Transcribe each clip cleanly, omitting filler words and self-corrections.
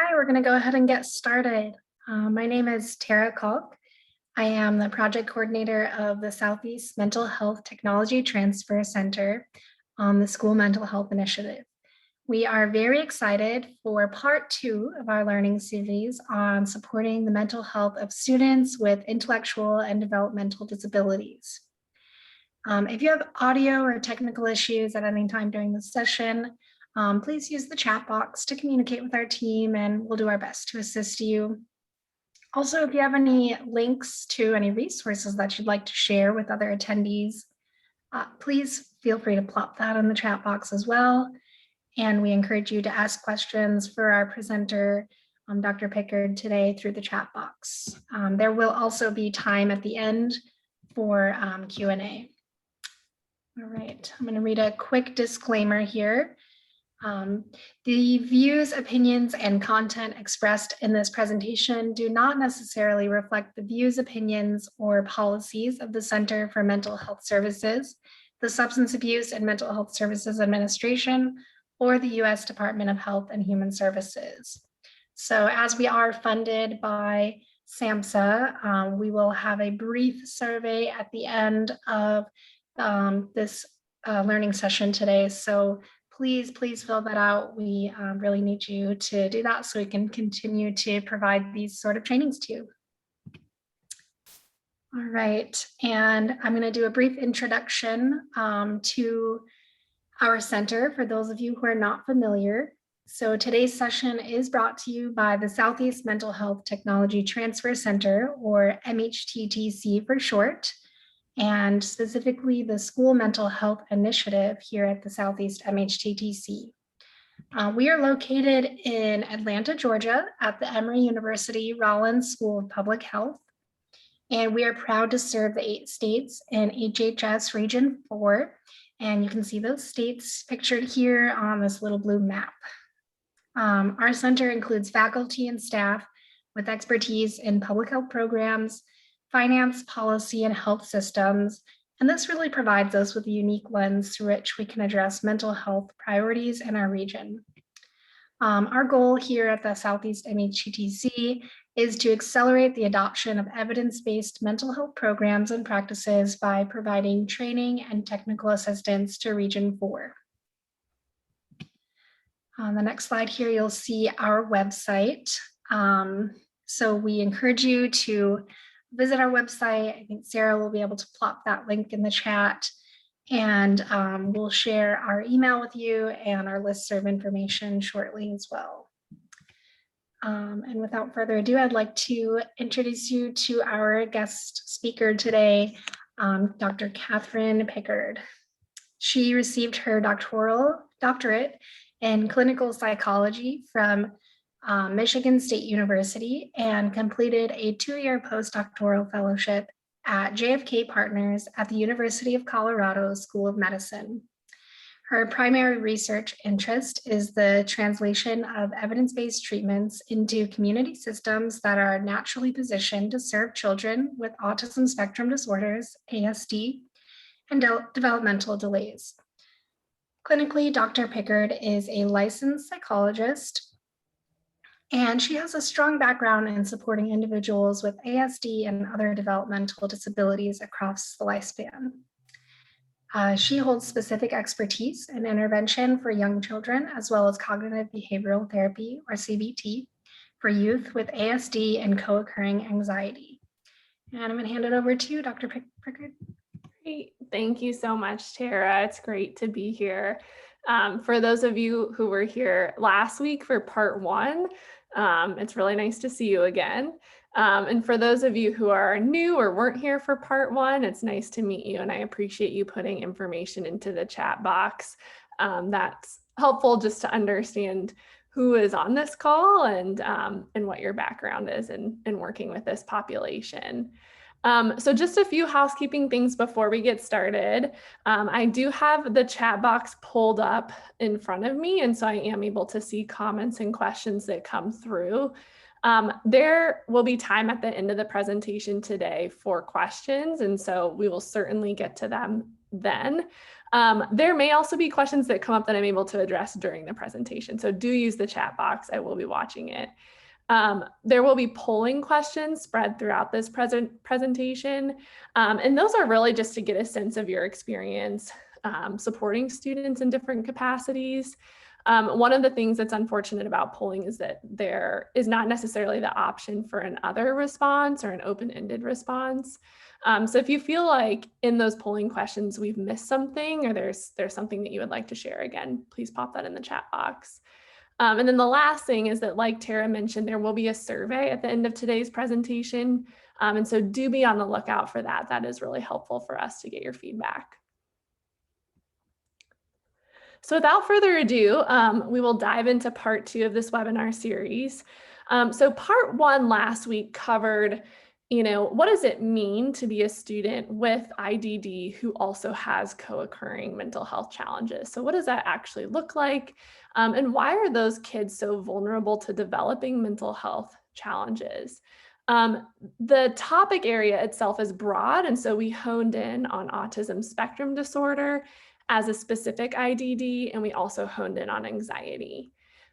Hi, we're going to go ahead and get started. My name is Tara Kalk. I am the project coordinator of the Southeast Mental Health Technology Transfer Center on the School Mental Health Initiative. We are very excited for part 2 of our learning series on supporting the mental health of students with intellectual and developmental disabilities. If you have audio or technical issues at any time during the session, please use the chat box to communicate with our team, and we'll do our best to assist you. Also, if you have any links to any resources that you'd like to share with other attendees, please feel free to plop that in the chat box as well. And we encourage you to ask questions for our presenter, Dr. Pickard, today through the chat box. There will also be time at the end for Q&A. All right, I'm going to read a quick disclaimer here. The views, opinions, and content expressed in this presentation do not necessarily reflect the views, opinions, or policies of the Center for Mental Health Services, the Substance Abuse and Mental Health Services Administration, or the U.S. Department of Health and Human Services. So as we are funded by SAMHSA, we will have a brief survey at the end of this learning session today. So please fill that out. We really need you to do that so we can continue to provide these sort of trainings to you. All right, and I'm going to do a brief introduction to our center for those of you who are not familiar. So today's session is brought to you by the Southeast Mental Health Technology Transfer Center, or MHTTC for short, and specifically the School Mental Health Initiative here at the Southeast MHTTC. We are located in Atlanta, Georgia at the Emory University Rollins School of Public Health. And we are proud to serve the 8 states in HHS Region 4. And you can see those states pictured here on this little blue map. Our center includes faculty and staff with expertise in public health programs, finance, policy, and health systems. And this really provides us with a unique lens through which we can address mental health priorities in our region. Our goal here at the Southeast MHTTC is to accelerate the adoption of evidence-based mental health programs and practices by providing training and technical assistance to Region 4. On the next slide here, you'll see our website. So we encourage you to visit our website. I think Sarah will be able to plop that link in the chat, and we'll share our email with you and our listserv information shortly as well. And without further ado, I'd like to introduce you to our guest speaker today, Dr. Catherine Pickard. She received her doctorate in clinical psychology from Michigan State University and completed a 2-year postdoctoral fellowship at JFK Partners at the University of Colorado School of Medicine. Her primary research interest is the translation of evidence-based treatments into community systems that are naturally positioned to serve children with autism spectrum disorders, ASD, and developmental delays. Clinically, Dr. Pickard is a licensed psychologist, and she has a strong background in supporting individuals with ASD and other developmental disabilities across the lifespan. She holds specific expertise in intervention for young children, as well as cognitive behavioral therapy, or CBT, for youth with ASD and co-occurring anxiety. And I'm going to hand it over to Dr. Pickard. Great. Thank you so much, Tara. It's great to be here. For those of you who were here last week for part 1, it's really nice to see you again. And for those of you who are new or weren't here for part 1, it's nice to meet you, and I appreciate you putting information into the chat box. That's helpful just to understand who is on this call and what your background is in working with this population. So just a few housekeeping things before we get started. I do have the chat box pulled up in front of me, and so I am able to see comments and questions that come through. There will be time at the end of the presentation today for questions, and so we will certainly get to them then. There may also be questions that come up that I'm able to address during the presentation. So do use the chat box. I will be watching it. There will be polling questions spread throughout this presentation. And those are really just to get a sense of your experience supporting students in different capacities. One of the things that's unfortunate about polling is that there is not necessarily the option for an other response or an open-ended response. So if you feel like in those polling questions we've missed something or there's something that you would like to share, again, please pop that in the chat box. And then the last thing is that, like Tara mentioned, there will be a survey at the end of today's presentation. And so do be on the lookout for that. That is really helpful for us to get your feedback. So without further ado, we will dive into part 2 of this webinar series. So part 1 last week covered, what does it mean to be a student with IDD who also has co-occurring mental health challenges? So what does that actually look like? And why are those kids so vulnerable to developing mental health challenges? The topic area itself is broad, and so we honed in on autism spectrum disorder as a specific IDD, and we also honed in on anxiety.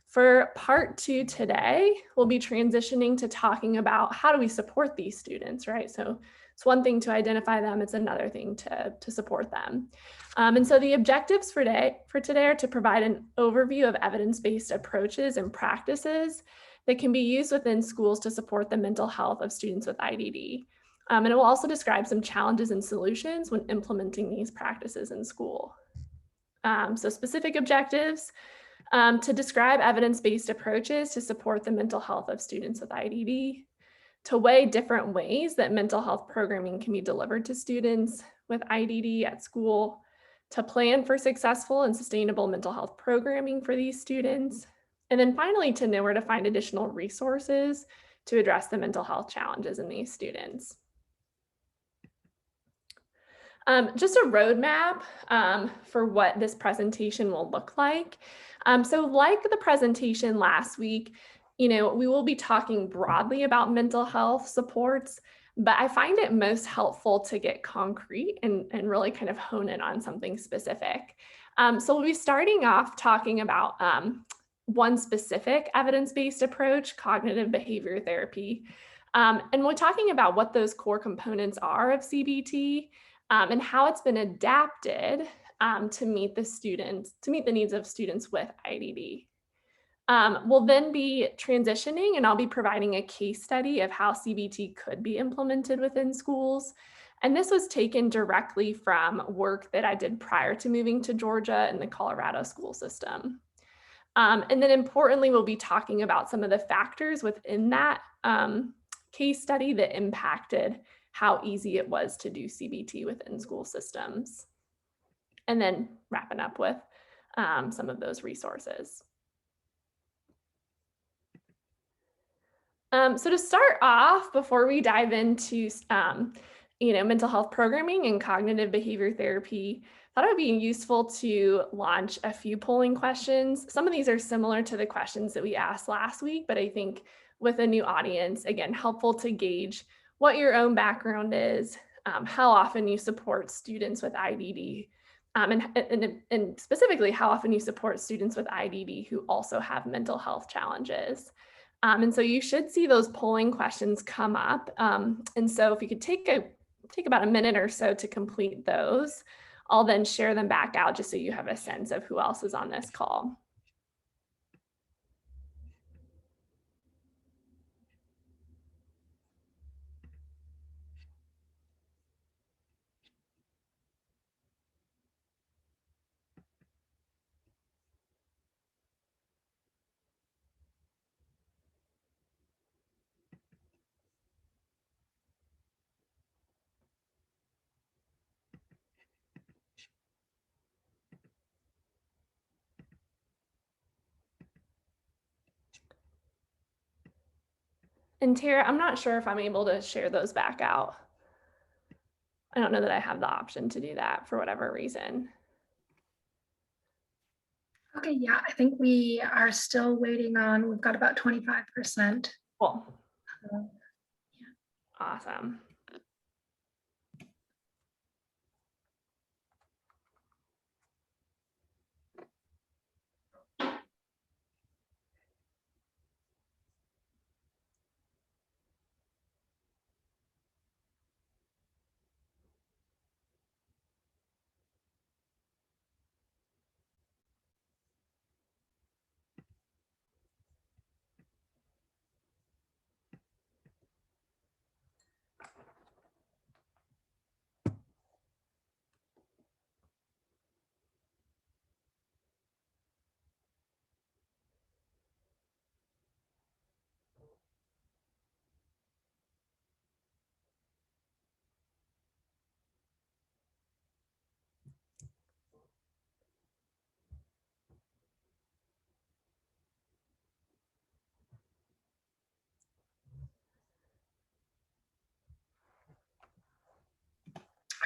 For part 2 today, we'll be transitioning to talking about how do we support these students, right? So it's one thing to identify them, it's another thing to support them. And so the objectives for today are to provide an overview of evidence-based approaches and practices that can be used within schools to support the mental health of students with IDD. And it will also describe some challenges and solutions when implementing these practices in school. So specific objectives, to describe evidence-based approaches to support the mental health of students with IDD, to weigh different ways that mental health programming can be delivered to students with IDD at school, to plan for successful and sustainable mental health programming for these students, and then finally to know where to find additional resources to address the mental health challenges in these students. Just a roadmap for what this presentation will look like. So like the presentation last week, we will be talking broadly about mental health supports, but I find it most helpful to get concrete and really kind of hone in on something specific. So we'll be starting off talking about one specific evidence-based approach, cognitive behavior therapy. And we're talking about what those core components are of CBT, and how it's been adapted to meet the needs of students with IDD. We'll then be transitioning, and I'll be providing a case study of how CBT could be implemented within schools. And this was taken directly from work that I did prior to moving to Georgia in the Colorado school system. And then importantly, we'll be talking about some of the factors within that case study that impacted how easy it was to do CBT within school systems. And then wrapping up with some of those resources. So to start off, before we dive into mental health programming and cognitive behavior therapy, I thought it would be useful to launch a few polling questions. Some of these are similar to the questions that we asked last week, but I think with a new audience, again, helpful to gauge what your own background is, how often you support students with IDD, and specifically how often you support students with IDD who also have mental health challenges. And so you should see those polling questions come up. And so if you could take about a minute or so to complete those, I'll then share them back out just so you have a sense of who else is on this call. And Tara, I'm not sure if I'm able to share those back out. I don't know that I have the option to do that for whatever reason. Okay, yeah, I think we are still waiting on, we've got about 25%. Cool. Awesome.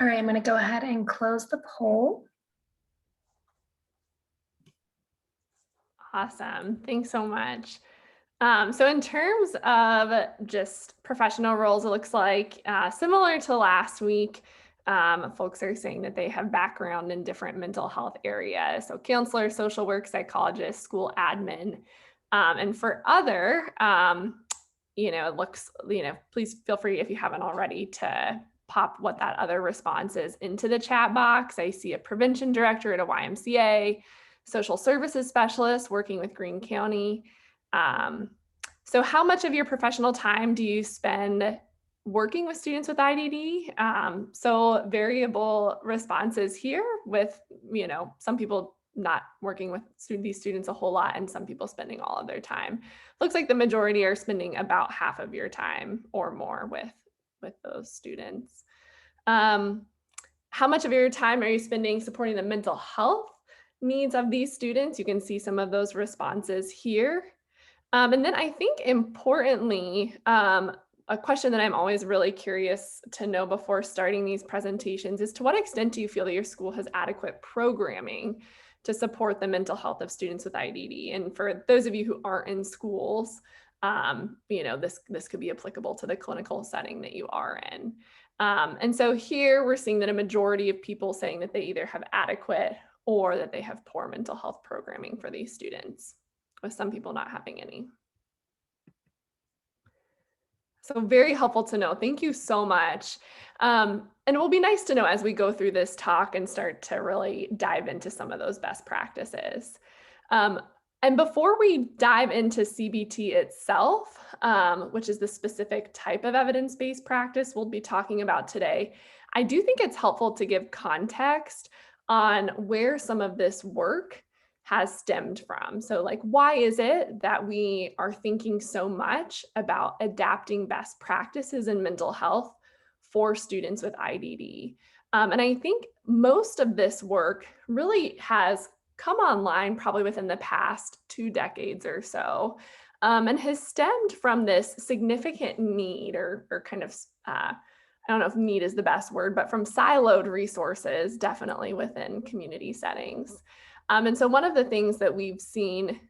All right, I'm going to go ahead and close the poll. Awesome. Thanks so much. So in terms of just professional roles, it looks like similar to last week, folks are saying that they have background in different mental health areas. So counselor, social work, psychologist, school admin. And for other, it looks, please feel free if you haven't already to pop what that other response is into the chat box. I see a prevention director at a YMCA, social services specialist working with Greene County. So how much of your professional time do you spend working with students with IDD? So variable responses here with, some people not working with these students a whole lot and some people spending all of their time. Looks like the majority are spending about half of your time or more with those students. How much of your time are you spending supporting the mental health needs of these students? You can see some of those responses here. And then I think importantly, a question that I'm always really curious to know before starting these presentations is to what extent do you feel that your school has adequate programming to support the mental health of students with IDD? And for those of you who aren't in schools, this could be applicable to the clinical setting that you are in. And so here we're seeing that a majority of people saying that they either have adequate or that they have poor mental health programming for these students, with some people not having any. So very helpful to know. Thank you so much. And it will be nice to know as we go through this talk and start to really dive into some of those best practices. And before we dive into CBT itself, which is the specific type of evidence-based practice we'll be talking about today, I do think it's helpful to give context on where some of this work has stemmed from. So like, why is it that we are thinking so much about adapting best practices in mental health for students with IDD? And I think most of this work really has come online probably within the past 2 decades or so, and has stemmed from this significant need or kind of, I don't know if need is the best word, but from siloed resources, definitely within community settings. And so one of the things that we've seen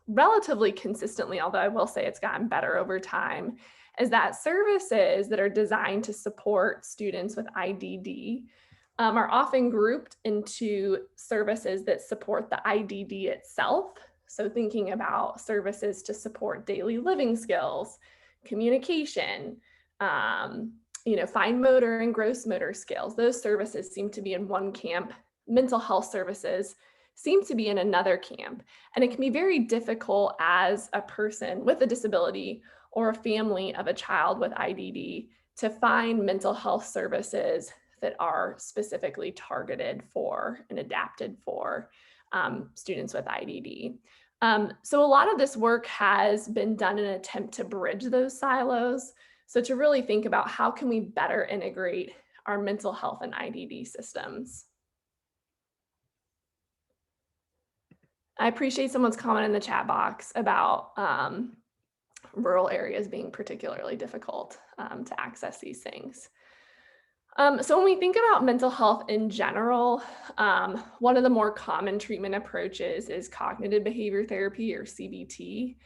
relatively consistently, although I will say it's gotten better over time, is that services that are designed to support students with IDD are often grouped into services that support the IDD itself. So thinking about services to support daily living skills, communication, fine motor and gross motor skills. Those services seem to be in one camp. Mental health services seem to be in another camp. And it can be very difficult as a person with a disability or a family of a child with IDD to find mental health services that are specifically targeted for and adapted for students with IDD. So a lot of this work has been done in an attempt to bridge those silos. So to really think about how can we better integrate our mental health and IDD systems. I appreciate someone's comment in the chat box about rural areas being particularly difficult to access these things. So when we think about mental health in general, one of the more common treatment approaches is cognitive behavior therapy, or CBT.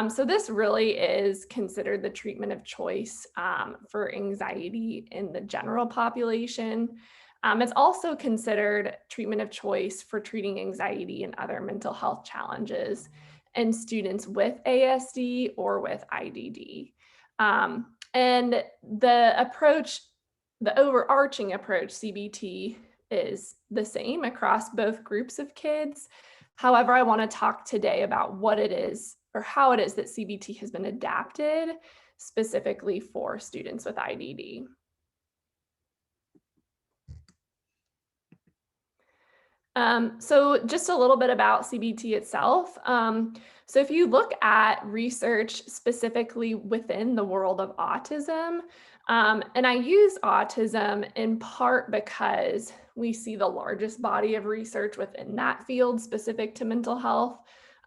So this really is considered the treatment of choice for anxiety in the general population. It's also considered treatment of choice for treating anxiety and other mental health challenges in students with ASD or with IDD. And the overarching approach, CBT, is the same across both groups of kids. However, I want to talk today about what it is or how it is that CBT has been adapted specifically for students with IDD. So just a little bit about CBT itself. So if you look at research specifically within the world of autism, and I use autism in part because we see the largest body of research within that field specific to mental health,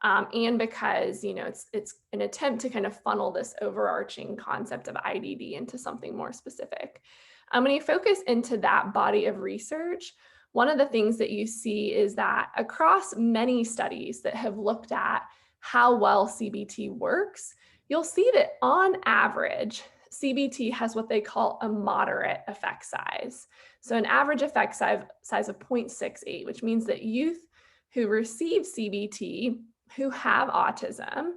and because it's an attempt to kind of funnel this overarching concept of IDD into something more specific. When you focus into that body of research, one of the things that you see is that across many studies that have looked at how well CBT works, you'll see that on average, CBT has what they call a moderate effect size. So an average effect size of 0.68, which means that youth who receive CBT who have autism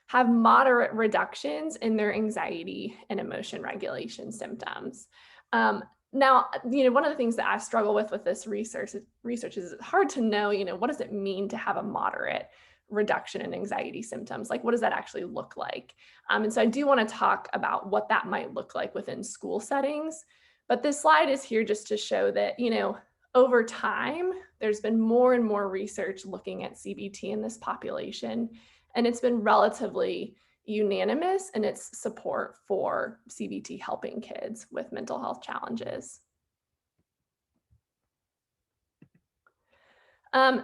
have moderate reductions in their anxiety and emotion regulation symptoms. Now, one of the things that I struggle with this research is it's hard to know, what does it mean to have a moderate reduction in anxiety symptoms? Like, what does that actually look like? And so I do want to talk about what that might look like within school settings. But this slide is here just to show that, over time, there's been more and more research looking at CBT in this population, and it's been relatively unanimous in its support for CBT helping kids with mental health challenges.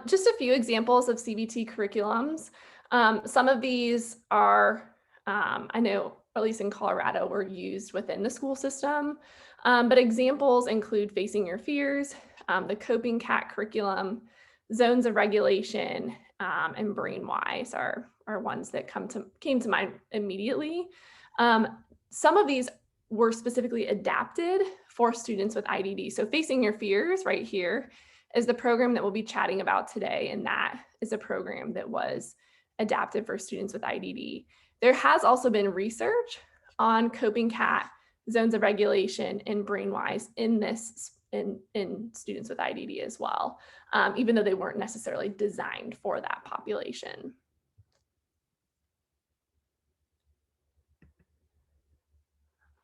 Just a few examples of CBT curriculums. Some of these are, I know, at least in Colorado, were used within the school system. But examples include Facing Your Fears, the Coping Cat curriculum, Zones of Regulation, and BrainWise are ones that came to mind immediately. Some of these were specifically adapted for students with IDD. So Facing Your Fears right here is the program that we'll be chatting about today, and that is a program that was adapted for students with IDD. There has also been research on Coping Cat, Zones of Regulation, and BrainWise in students with IDD as well, even though they weren't necessarily designed for that population.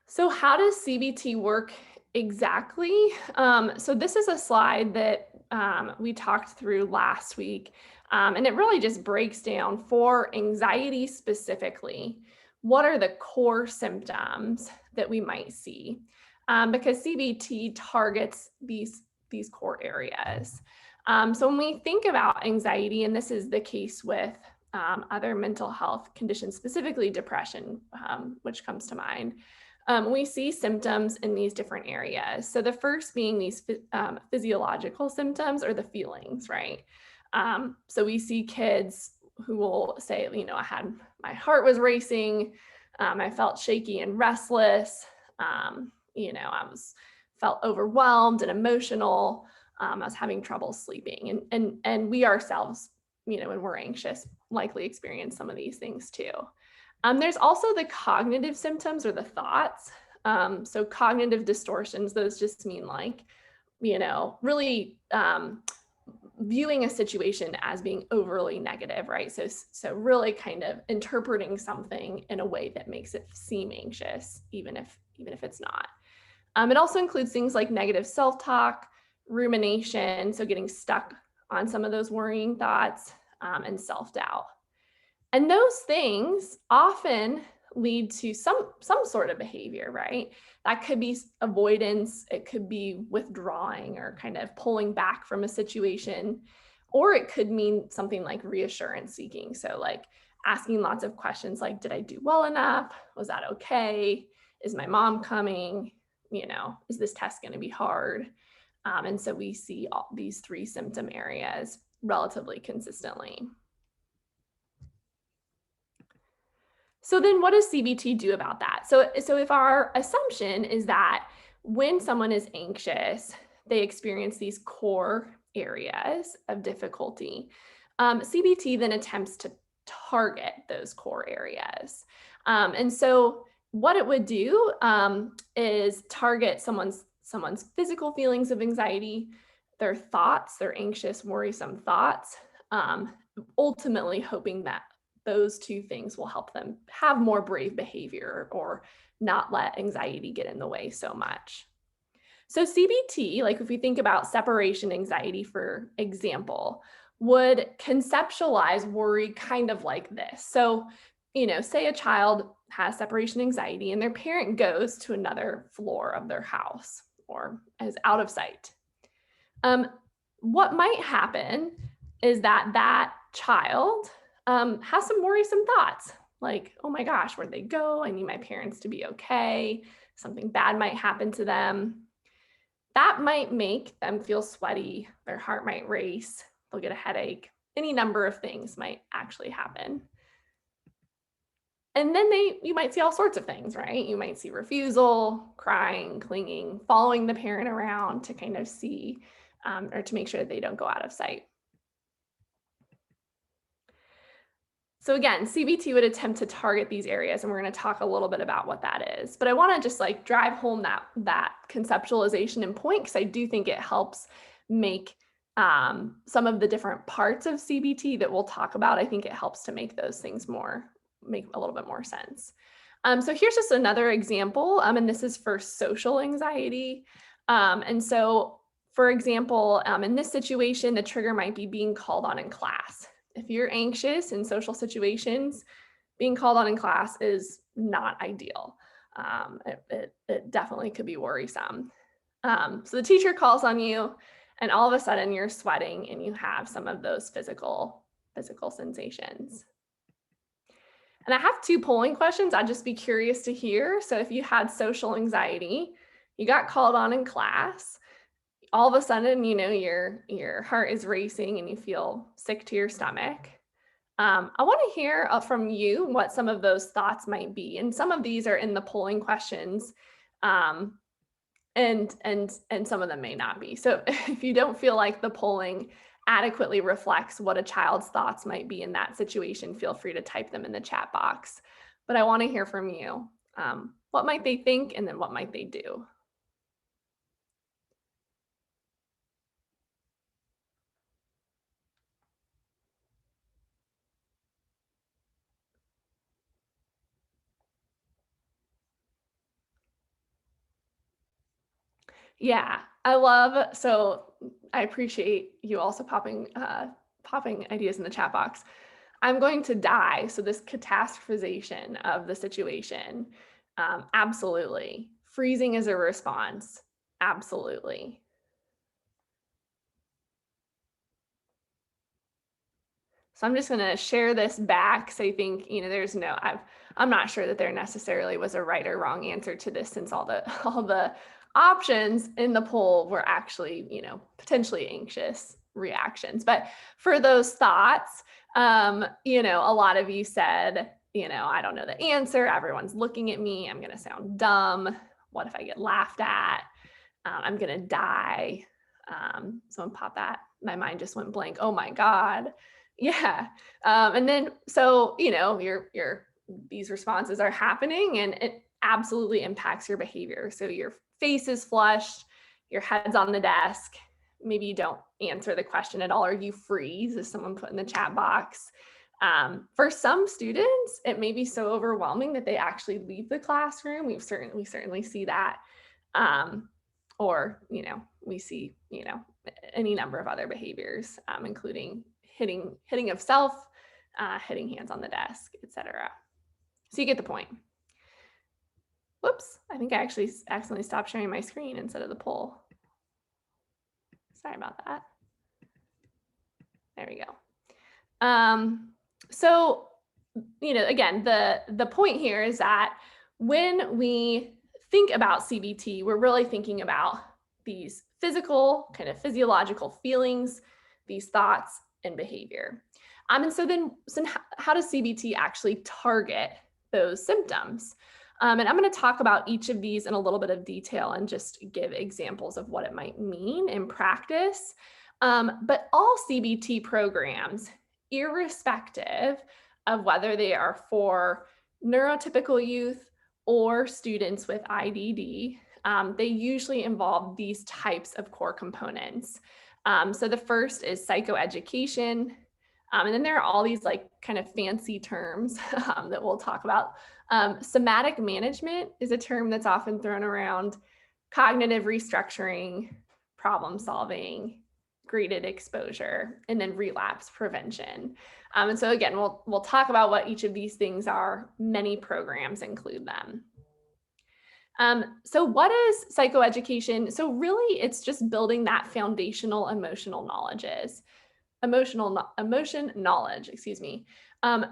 So how does CBT work exactly? So this is a slide that we talked through last week, and it really just breaks down for anxiety specifically, what are the core symptoms that we might see? Because CBT targets these core areas. So when we think about anxiety, and this is the case with other mental health conditions, specifically depression, which comes to mind, we see symptoms in these different areas. So the first being these physiological symptoms or the feelings, right? So we see kids who will say, my heart was racing, I felt shaky and restless, felt overwhelmed and emotional, I was having trouble sleeping, and we ourselves, when we're anxious, likely experience some of these things too. There's also the cognitive symptoms or the thoughts. So cognitive distortions, those just mean really viewing a situation as being overly negative, right? So really kind of interpreting something in a way that makes it seem anxious, even if it's not. It also includes things like negative self-talk, rumination, so getting stuck on some of those worrying thoughts, and self-doubt. And those things often lead to some sort of behavior, right? That could be avoidance, it could be withdrawing or kind of pulling back from a situation, or it could mean something like reassurance seeking. So like asking lots of questions like, did I do well enough? Was that okay? Is my mom coming? Is this test going to be hard? And so we see all these three symptom areas relatively consistently. So then what does CBT do about that? So if our assumption is that when someone is anxious, they experience these core areas of difficulty, CBT then attempts to target those core areas. And so what it would do is target someone's physical feelings of anxiety, their thoughts, their anxious, worrisome thoughts, ultimately hoping that those two things will help them have more brave behavior or not let anxiety get in the way so much. So CBT, like if we think about separation anxiety, for example, would conceptualize worry kind of like this. So, say a child has separation anxiety and their parent goes to another floor of their house or is out of sight. What might happen is that child has some worrisome thoughts like, oh my gosh, where'd they go? I need my parents to be okay. Something bad might happen to them. that might make them feel sweaty, their heart might race, they'll get a headache. Any number of things might actually happen. And then you might see all sorts of things, right? You might see refusal, crying, clinging, following the parent around to kind of see or to make sure that they don't go out of sight. So again, CBT would attempt to target these areas, and we're going to talk a little bit about what that is. But I want to just like drive home that conceptualization and point, because I do think it helps make some of the different parts of CBT that we'll talk about. I think it helps to make those things make a little bit more sense. So here's just another example, and this is for social anxiety. And so, for example, in this situation, the trigger might be being called on in class. If you're anxious in social situations, being called on in class is not ideal. It definitely could be worrisome. So the teacher calls on you, and all of a sudden you're sweating and you have some of those physical sensations. And I have 2 polling questions I'd just be curious to hear. So if you had social anxiety, you got called on in class, all of a sudden, your heart is racing and you feel sick to your stomach. I want to hear from you what some of those thoughts might be. And some of these are in the polling questions, and some of them may not be. So if you don't feel like the polling adequately reflects what a child's thoughts might be in that situation, feel free to type them in the chat box. But I want to hear from you. What might they think, and then what might they do? Yeah, I appreciate you also popping ideas in the chat box. I'm going to die. So this catastrophization of the situation, absolutely. Freezing is a response, absolutely. So I'm just going to share this back, because I think, I'm not sure that there necessarily was a right or wrong answer to this, since all the options in the poll were actually, potentially anxious reactions. But for those thoughts, a lot of you said, I don't know the answer. Everyone's looking at me. I'm going to sound dumb. What if I get laughed at? I'm going to die. Someone pop that. My mind just went blank. Oh my God. Yeah. And then, so, these responses are happening, and it absolutely impacts your behavior. So your face is flushed, your head's on the desk. Maybe you don't answer the question at all, or you freeze, as someone put in the chat box. For some students, it may be so overwhelming that they actually leave the classroom. We certainly see that. Or, we see, any number of other behaviors, including hitting of self, hitting hands on the desk, etc. So you get the point. Whoops, I think I actually accidentally stopped sharing my screen instead of the poll. Sorry about that. There we go. So, again, the point here is that when we think about CBT, we're really thinking about these physical, kind of physiological feelings, these thoughts and behavior. And so how does CBT actually target those symptoms? And I'm going to talk about each of these in a little bit of detail and just give examples of what it might mean in practice. But all CBT programs, irrespective of whether they are for neurotypical youth or students with IDD, they usually involve these types of core components. So the first is psychoeducation. And then there are all these like kind of fancy terms that we'll talk about. Somatic management is a term that's often thrown around. Cognitive restructuring, problem solving, graded exposure, and then relapse prevention. And so again, we'll talk about what each of these things are. Many programs include them. So what is psychoeducation? So really, it's just building that foundational emotion knowledge, excuse me.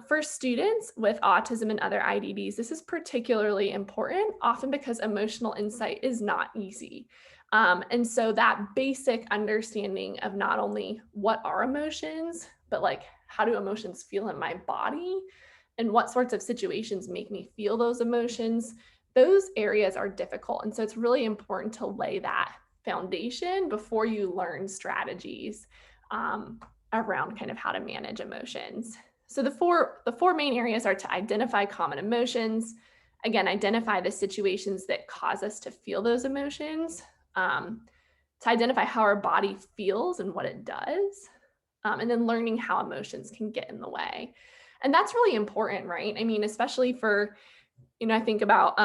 For students with autism and other IDDs, this is particularly important, often because emotional insight is not easy. And so that basic understanding of not only what are emotions, but like how do emotions feel in my body and what sorts of situations make me feel those emotions, those areas are difficult. And so it's really important to lay that foundation before you learn strategies around kind of how to manage emotions. So the four main areas are to identify common emotions, again, identify the situations that cause us to feel those emotions, um, to identify how our body feels and what it does, and then learning how emotions can get in the way. And that's really important, right? I mean, especially for, I think about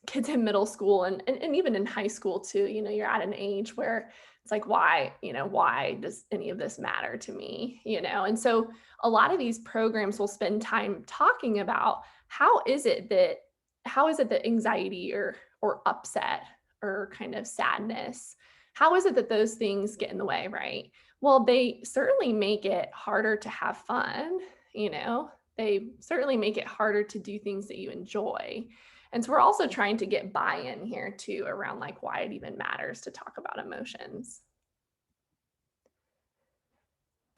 kids in middle school and even in high school too. You're at an age where it's like, why does any of this matter to me? And so a lot of these programs will spend time talking about how is it that anxiety or upset or kind of sadness, how is it that those things get in the way, right? Well, they certainly make it harder to have fun, you know, they certainly make it harder to do things that you enjoy. And so we're also trying to get buy-in here too around like why it even matters to talk about emotions.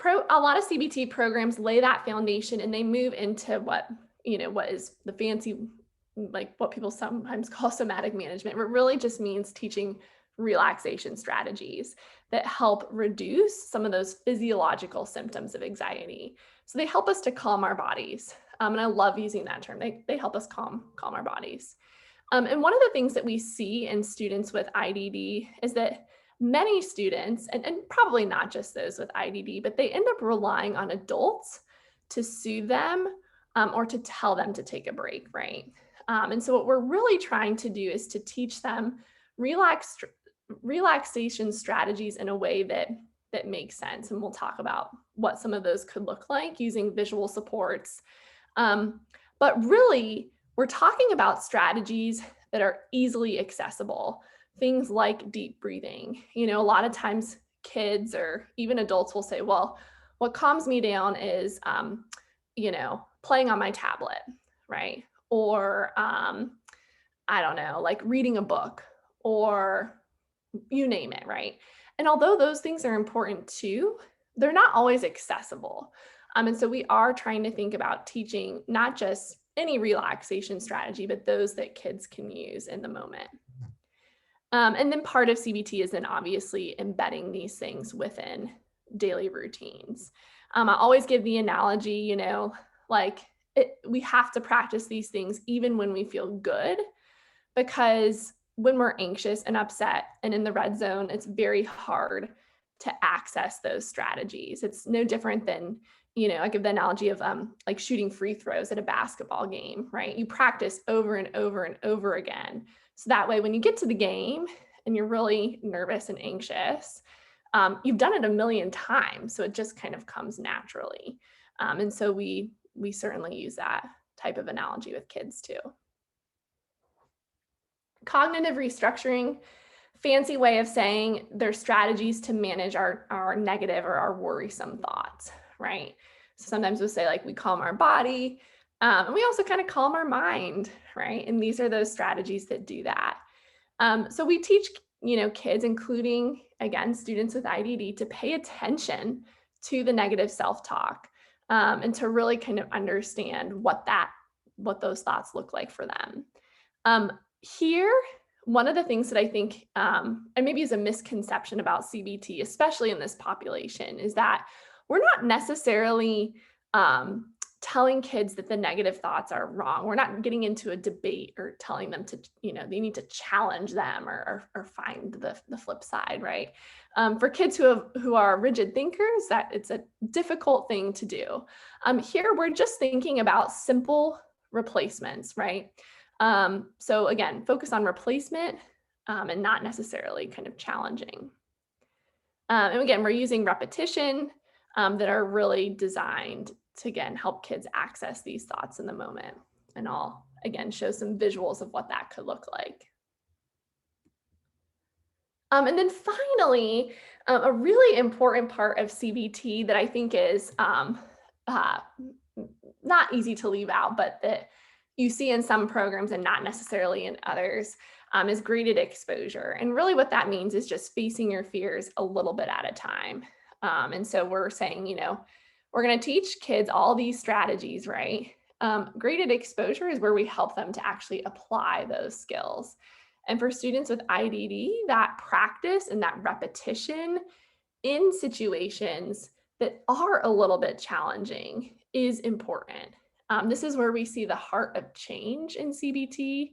A lot of CBT programs lay that foundation and they move into what is the fancy, like what people sometimes call somatic management, but really just means teaching relaxation strategies that help reduce some of those physiological symptoms of anxiety. So they help us to calm our bodies. And I love using that term. They help us calm our bodies. And one of the things that we see in students with IDD is that many students, and probably not just those with IDD, but they end up relying on adults to soothe them or to tell them to take a break, right? And so what we're really trying to do is to teach them relax, relaxation strategies in a way that makes sense. And we'll talk about what some of those could look like using visual supports. Um, but really, we're talking about strategies that are easily accessible, things like deep breathing. A lot of times kids or even adults will say, well, what calms me down is, playing on my tablet, right? Or, I don't know, like reading a book or you name it, right? And although those things are important too, they're not always accessible. And so we are trying to think about teaching not just any relaxation strategy, but those that kids can use in the moment. And then part of CBT is then obviously embedding these things within daily routines. I always give the analogy, like we have to practice these things even when we feel good, because when we're anxious and upset and in the red zone, it's very hard to access those strategies. It's no different than, I give the analogy of like shooting free throws at a basketball game, right? You practice over and over and over again. So that way, when you get to the game and you're really nervous and anxious, you've done it a million times. So it just kind of comes naturally. And so we certainly use that type of analogy with kids too. Cognitive restructuring, fancy way of saying there's strategies to manage our negative or our worrisome thoughts, right? So sometimes we'll say like we calm our body, and we also kind of calm our mind, right? And these are those strategies that do that. So we teach, kids, including again students with IDD, to pay attention to the negative self-talk, and to really kind of understand what those thoughts look like for them. Here, one of the things that I think, and maybe is a misconception about CBT, especially in this population, is that we're not necessarily telling kids that the negative thoughts are wrong. We're not getting into a debate or telling them to, they need to challenge them or find the flip side, right? For kids who are rigid thinkers, that it's a difficult thing to do. Here, we're just thinking about simple replacements, right? So again, focus on replacement and not necessarily kind of challenging. And again, we're using repetition that are really designed to, again, help kids access these thoughts in the moment. And I'll, again, show some visuals of what that could look like. And then finally, a really important part of CBT that I think is not easy to leave out, but that you see in some programs and not necessarily in others, is graded exposure. And really what that means is just facing your fears a little bit at a time. And so we're saying, we're going to teach kids all these strategies, right? Graded exposure is where we help them to actually apply those skills. And for students with IDD, that practice and that repetition in situations that are a little bit challenging is important. This is where we see the heart of change in CBT.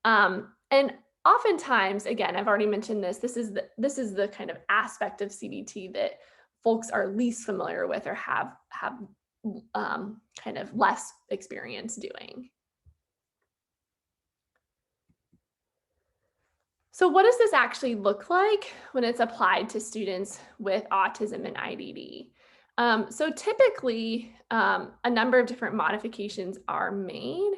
And oftentimes, again, I've already mentioned this, this is the kind of aspect of CBT that folks are least familiar with or have kind of less experience doing. So what does this actually look like when it's applied to students with autism and IDD? So typically, a number of different modifications are made.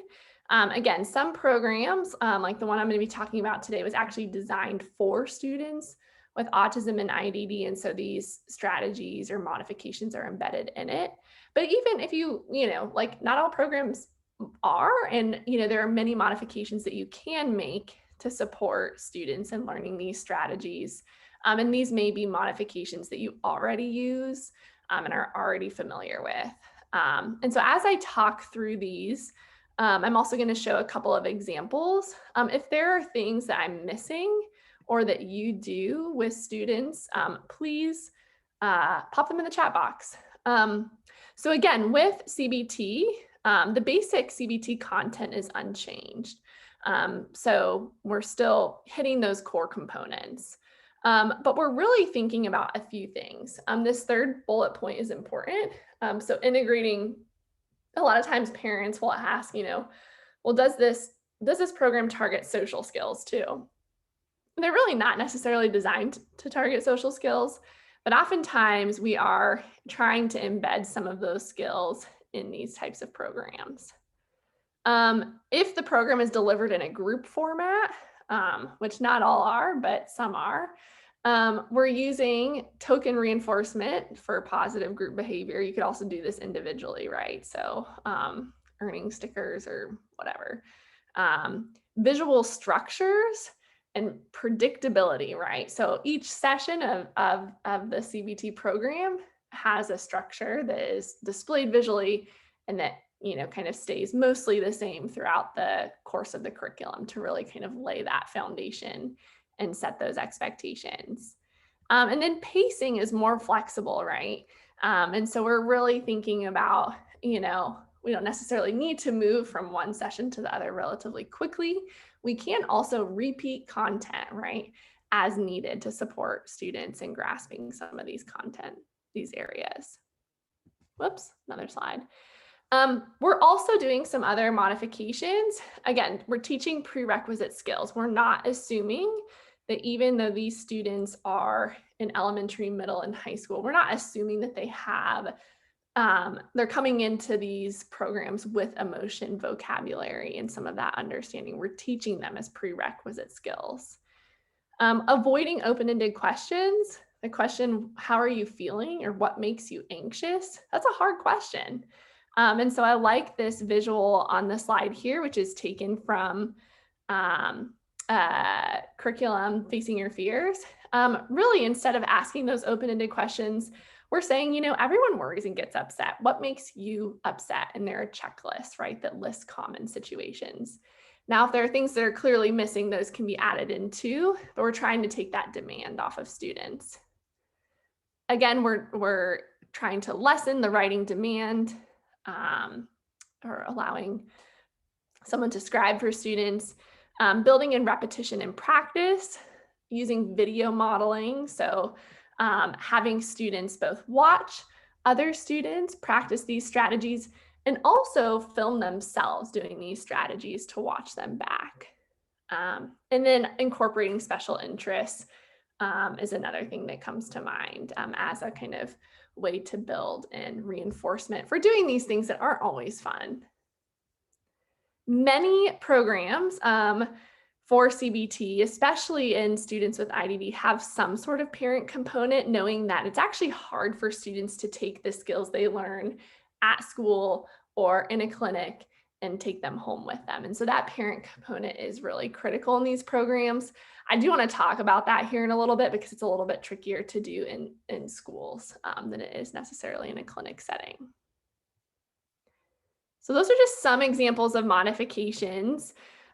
Again, some programs, like the one I'm going to be talking about today, was actually designed for students with autism and IDD, and so these strategies or modifications are embedded in it. But even if like not all programs are, and there are many modifications that you can make to support students in learning these strategies. And these may be modifications that you already use and are already familiar with. And so as I talk through these, I'm also going to show a couple of examples. If there are things that I'm missing or that you do with students, please pop them in the chat box. So again, with CBT, the basic CBT content is unchanged. So we're still hitting those core components. But we're really thinking about a few things. This third bullet point is important. So integrating, a lot of times parents will ask, well, does this program target social skills too? They're really not necessarily designed to target social skills, but oftentimes we are trying to embed some of those skills in these types of programs. If the program is delivered in a group format, which not all are, but some are, we're using token reinforcement for positive group behavior. You could also do this individually, right? So earning stickers or whatever. Visual structures and predictability, right? So each session of the CBT program has a structure that is displayed visually and that kind of stays mostly the same throughout the course of the curriculum to really kind of lay that foundation and set those expectations. And then pacing is more flexible, right? And so we're really thinking about, we don't necessarily need to move from one session to the other relatively quickly. We can also repeat content, right, as needed to support students in grasping some of these areas. Whoops, another slide. We're also doing some other modifications. Again, we're teaching prerequisite skills. We're not assuming that even though these students are in elementary, middle, and high school, we're not assuming that they have, they're coming into these programs with emotion, vocabulary, and some of that understanding. We're teaching them as prerequisite skills. Avoiding open-ended questions. The question, how are you feeling, or what makes you anxious? That's a hard question. And so I like this visual on the slide here, which is taken from curriculum Facing Your Fears. Really, instead of asking those open-ended questions, we're saying, everyone worries and gets upset. What makes you upset? And there are checklists, right, that list common situations. Now, if there are things that are clearly missing, those can be added in too, but we're trying to take that demand off of students. Again, we're trying to lessen the writing demand, or allowing someone to scribe for students, building in repetition and practice, using video modeling. So having students both watch other students practice these strategies and also film themselves doing these strategies to watch them back. And then incorporating special interests is another thing that comes to mind as a kind of way to build in reinforcement for doing these things that aren't always fun. Many programs for CBT, especially in students with IDD, have some sort of parent component, knowing that it's actually hard for students to take the skills they learn at school or in a clinic and take them home with them. And so that parent component is really critical in these programs. I do want to talk about that here in a little bit because it's a little bit trickier to do in schools than it is necessarily in a clinic setting. So those are just some examples of modifications.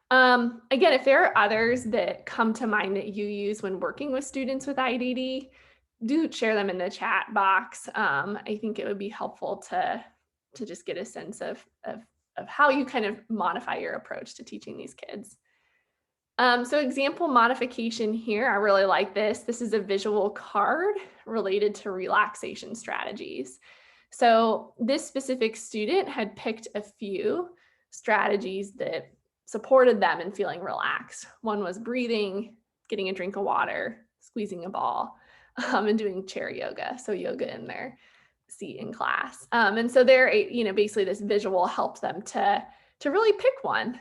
Again, if there are others that come to mind that you use when working with students with IDD, do share them in the chat box. I think it would be helpful to just get a sense of how you kind of modify your approach to teaching these kids. So example modification here, I really like this. This is a visual card related to relaxation strategies. So this specific student had picked a few strategies that supported them in feeling relaxed. One was breathing, getting a drink of water, squeezing a ball, and doing chair yoga. So yoga in their seat in class. And so they're, basically this visual helps them to really pick one.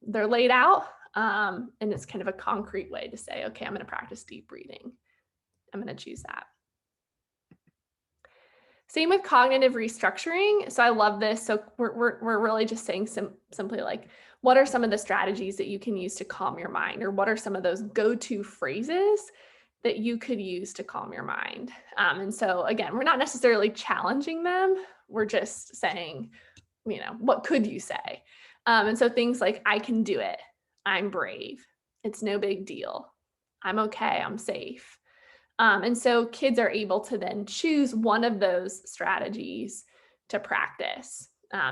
They're laid out, and it's kind of a concrete way to say, okay, I'm going to practice deep breathing. I'm going to choose that. Same with cognitive restructuring. So I love this. So we're really just saying simply like, what are some of the strategies that you can use to calm your mind? Or what are some of those go-to phrases that you could use to calm your mind? And so again, we're not necessarily challenging them. We're just saying, what could you say? And so things like, I can do it. I'm brave. It's no big deal. I'm okay. I'm safe. And so kids are able to then choose one of those strategies to practice.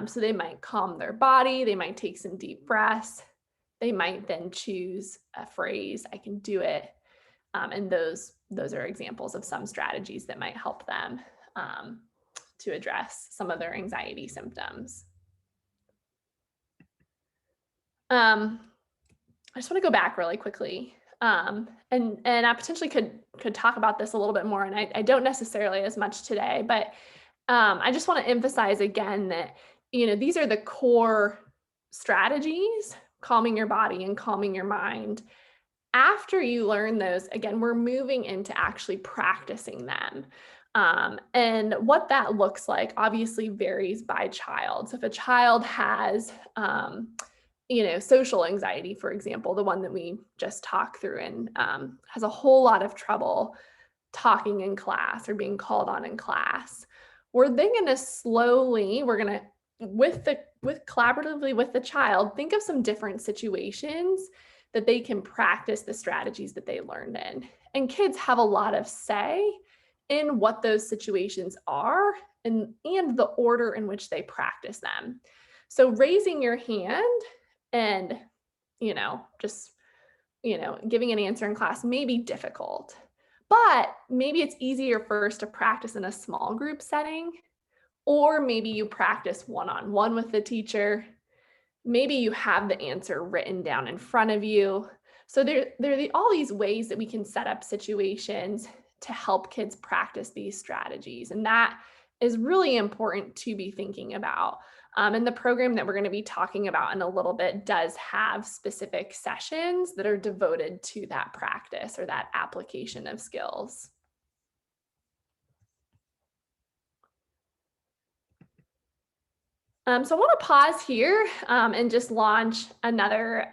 So they might calm their body, they might take some deep breaths, they might then choose a phrase, I can do it. And those are examples of some strategies that might help them to address some of their anxiety symptoms. I just want to go back really quickly. And I potentially could talk about this a little bit more, and I don't necessarily as much today, but I just want to emphasize again that these are the core strategies: calming your body and calming your mind. After you learn those, again, we're moving into actually practicing them. And what that looks like obviously varies by child. So if a child has social anxiety, for example, the one that we just talked through, and has a whole lot of trouble talking in class or being called on in class, we're then going to slowly, with collaboratively with the child, think of some different situations that they can practice the strategies that they learned in. And kids have a lot of say in what those situations are and the order in which they practice them. So raising your hand and, just, giving an answer in class may be difficult, but maybe it's easier first to practice in a small group setting, or maybe you practice one-on-one with the teacher. Maybe you have the answer written down in front of you. So there are all these ways that we can set up situations to help kids practice these strategies. And that is really important to be thinking about. And the program that we're going to be talking about in a little bit does have specific sessions that are devoted to that practice or that application of skills. So I want to pause here and just launch another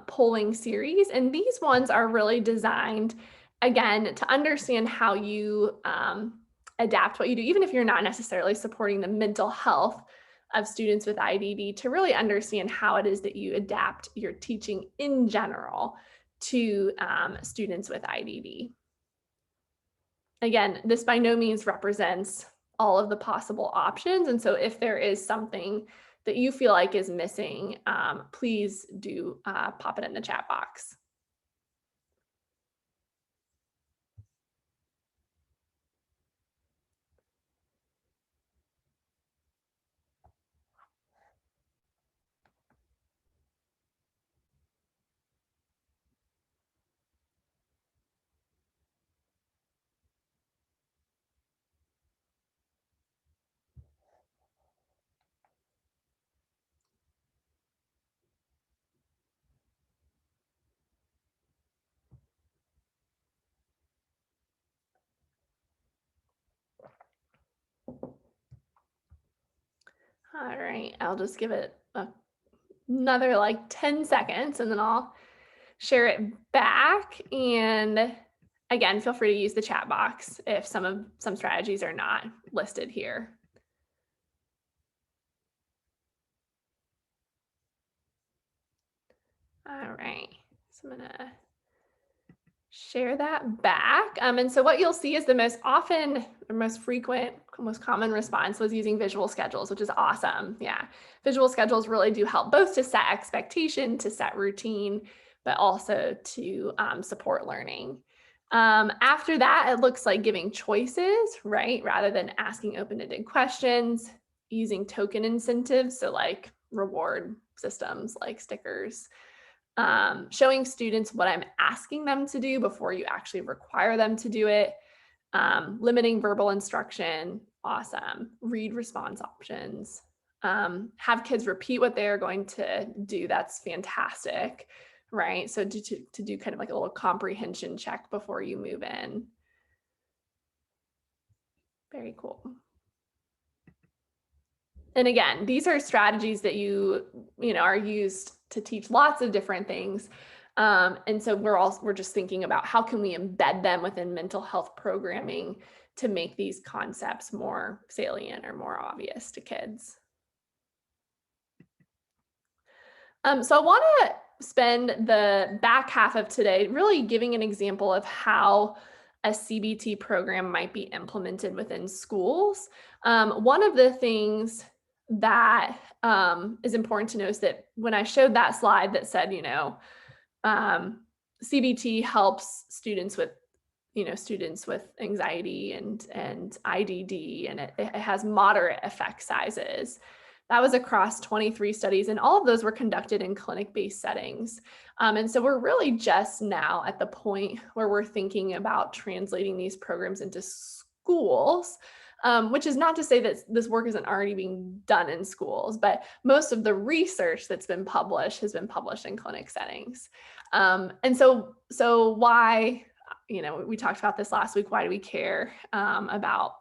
polling series. And these ones are really designed, again, to understand how you adapt what you do, even if you're not necessarily supporting the mental health of students with IDD, to really understand how it is that you adapt your teaching in general to students with IDD. Again, this by no means represents all of the possible options. And so if there is something that you feel like is missing, please do pop it in the chat box. All right, I'll just give it a another like 10 seconds and then I'll share it back. And again, feel free to use the chat box if some strategies are not listed here. All right, so I'm gonna share that back. And so what you'll see is the most often, or most frequent, most common response was using visual schedules, which is awesome. Yeah, visual schedules really do help both to set expectation, to set routine, but also to support learning. After that, it looks like giving choices, right? Rather than asking open-ended questions, using token incentives, so like reward systems like stickers, showing students what I'm asking them to do before you actually require them to do it, limiting verbal instruction, awesome, read response options, have kids repeat what they're going to do, that's fantastic, right? So to do kind of like a little comprehension check before you move in. Very cool. And again, these are strategies that you know are used to teach lots of different things. And so we're just thinking about how can we embed them within mental health programming to make these concepts more salient or more obvious to kids. So I want to spend the back half of today really giving an example of how a CBT program might be implemented within schools. One of the things that is important to know is that when I showed that slide that said, um, CBT helps students with anxiety and IDD, and it has moderate effect sizes. That was across 23 studies, and all of those were conducted in clinic-based settings. And so we're really just now at the point where we're thinking about translating these programs into schools, which is not to say that this work isn't already being done in schools, but most of the research that's been published has been published in clinic settings. And so why, we talked about this last week, why do we care about,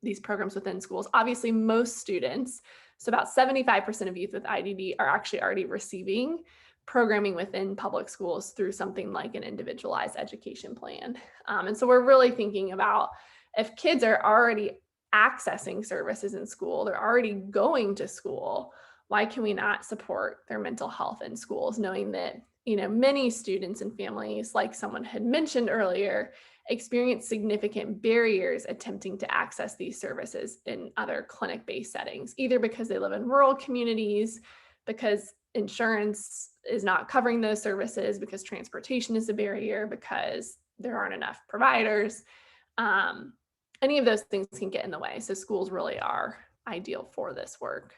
these programs within schools? Obviously, most students, so about 75% of youth with IDD are actually already receiving programming within public schools through something like an individualized education plan. And so we're really thinking about if kids are already accessing services in school, they're already going to school, why can we not support their mental health in schools, knowing that, many students and families, like someone had mentioned earlier, experience significant barriers attempting to access these services in other clinic-based settings, either because they live in rural communities, because insurance is not covering those services, because transportation is a barrier, because there aren't enough providers. Any of those things can get in the way. So schools really are ideal for this work.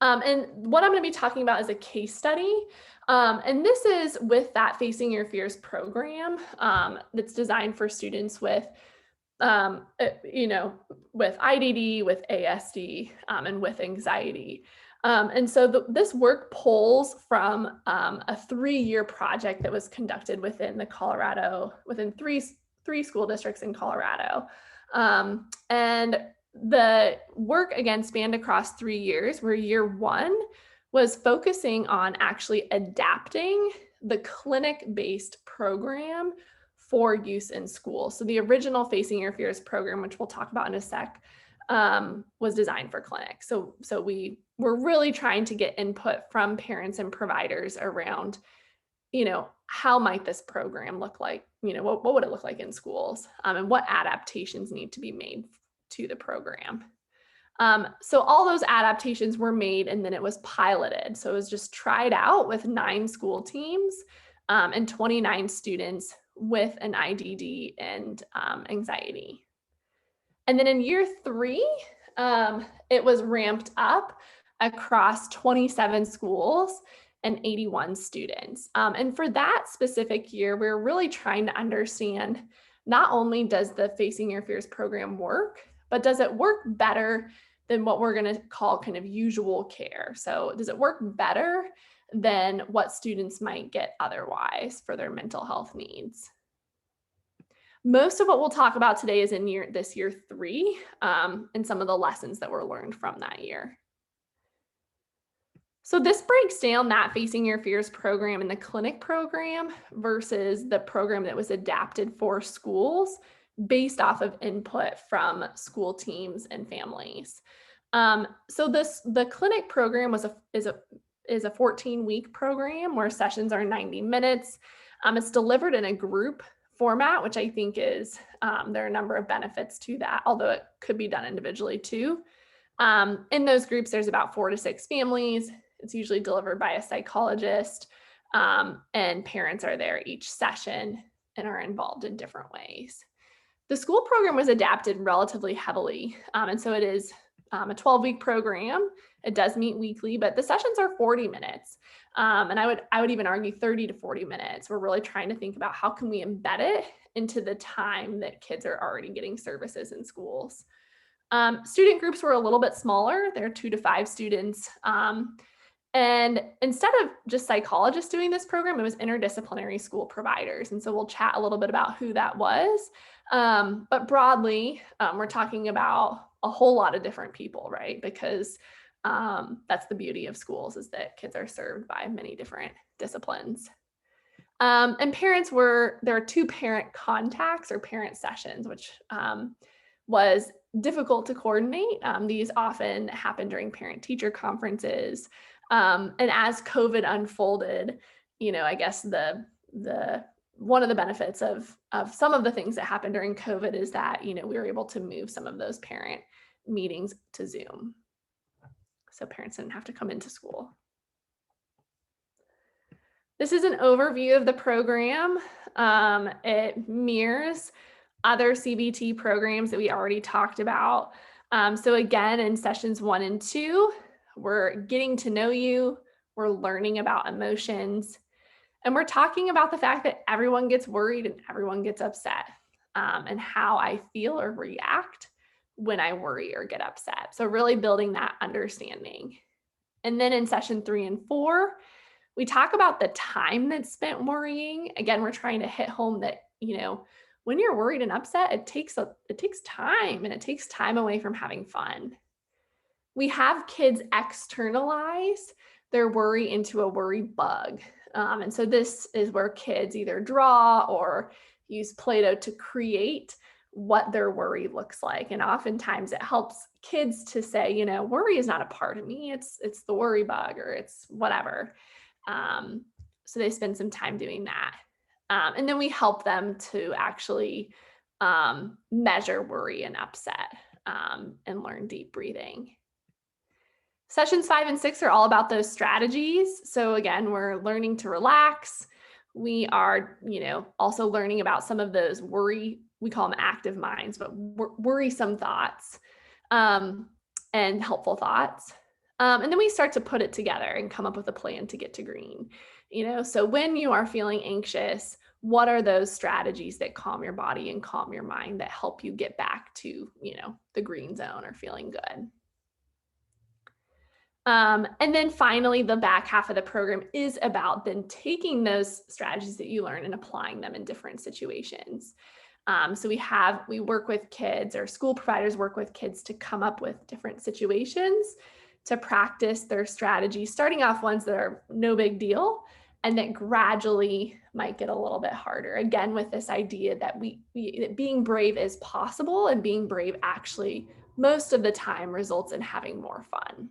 And what I'm going to be talking about is a case study. And this is with that Facing Your Fears program that's designed for students with IDD, with ASD, and with anxiety. And so this work pulls from a 3-year project that was conducted within three school districts in Colorado. And the work again spanned across 3 years, where year 1 was focusing on actually adapting the clinic-based program for use in school. So the original Facing Your Fears program, which we'll talk about in a sec, was designed for clinics. So we were really trying to get input from parents and providers around, how might this program look like? What would it look like in schools? And what adaptations need to be made to the program. So all those adaptations were made and then it was piloted. So it was just tried out with 9 school teams and 29 students with an IDD and anxiety. And then in year 3, it was ramped up across 27 schools and 81 students. And for that specific year, we're really trying to understand not only does the Facing Your Fears program work, but does it work better than what we're going to call kind of usual care? So does it work better than what students might get otherwise for their mental health needs? Most of what we'll talk about today is in this year 3, and some of the lessons that were learned from that year. So this breaks down that Facing Your Fears program and the clinic program versus the program that was adapted for schools based off of input from school teams and families. So the clinic program is a 14-week program where sessions are 90 minutes. It's delivered in a group format, which I think is there are a number of benefits to that, although it could be done individually too. In those groups, there's about 4 to 6 families. It's usually delivered by a psychologist, and parents are there each session and are involved in different ways. The school program was adapted relatively heavily, and so it is a 12-week program. It does meet weekly, but the sessions are 40 minutes, and I would even argue 30 to 40 minutes. We're really trying to think about how can we embed it into the time that kids are already getting services in schools. Student groups were a little bit smaller. There are 2 to 5 students. And instead of just psychologists doing this program, it was interdisciplinary school providers. And so we'll chat a little bit about who that was. But broadly, we're talking about a whole lot of different people, right? Because that's the beauty of schools, is that kids are served by many different disciplines. And there are 2 parent contacts or parent sessions, which was difficult to coordinate. These often happen during parent-teacher conferences. And as COVID unfolded, I guess the one of the benefits of some of the things that happened during COVID is that, we were able to move some of those parent meetings to Zoom. So parents didn't have to come into school. This is an overview of the program. It mirrors other CBT programs that we already talked about. So again, in sessions 1 and 2, we're getting to know you, we're learning about emotions, and we're talking about the fact that everyone gets worried and everyone gets upset, and how I feel or react when I worry or get upset. So really building that understanding. And then in session 3 and 4, we talk about the time that's spent worrying. Again, we're trying to hit home that, when you're worried and upset, it takes time, and it takes time away from having fun. We have kids externalize their worry into a worry bug. And so this is where kids either draw or use Play-Doh to create what their worry looks like. And oftentimes it helps kids to say, worry is not a part of me. It's the worry bug, or it's whatever. So they spend some time doing that. And then we help them to actually measure worry and upset, and learn deep breathing. Sessions 5 and 6 are all about those strategies. So again, we're learning to relax. We are, also learning about some of those worry, we call them active minds, but worrisome thoughts, and helpful thoughts. And then we start to put it together and come up with a plan to get to green. So when you are feeling anxious, what are those strategies that calm your body and calm your mind that help you get back to, the green zone or feeling good? And then finally, the back half of the program is about then taking those strategies that you learn and applying them in different situations. So we work with kids, or school providers work with kids to come up with different situations to practice their strategies, starting off ones that are no big deal and that gradually might get a little bit harder. Again, with this idea that that being brave is possible, and being brave actually most of the time results in having more fun.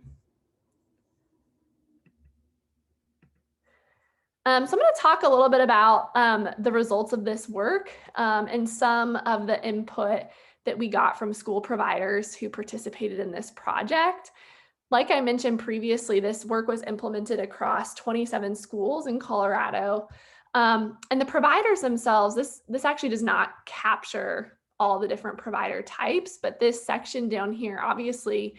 So I'm going to talk a little bit about the results of this work, and some of the input that we got from school providers who participated in this project. Like I mentioned previously, this work was implemented across 27 schools in Colorado. And the providers themselves, this actually does not capture all the different provider types, but this section down here, obviously,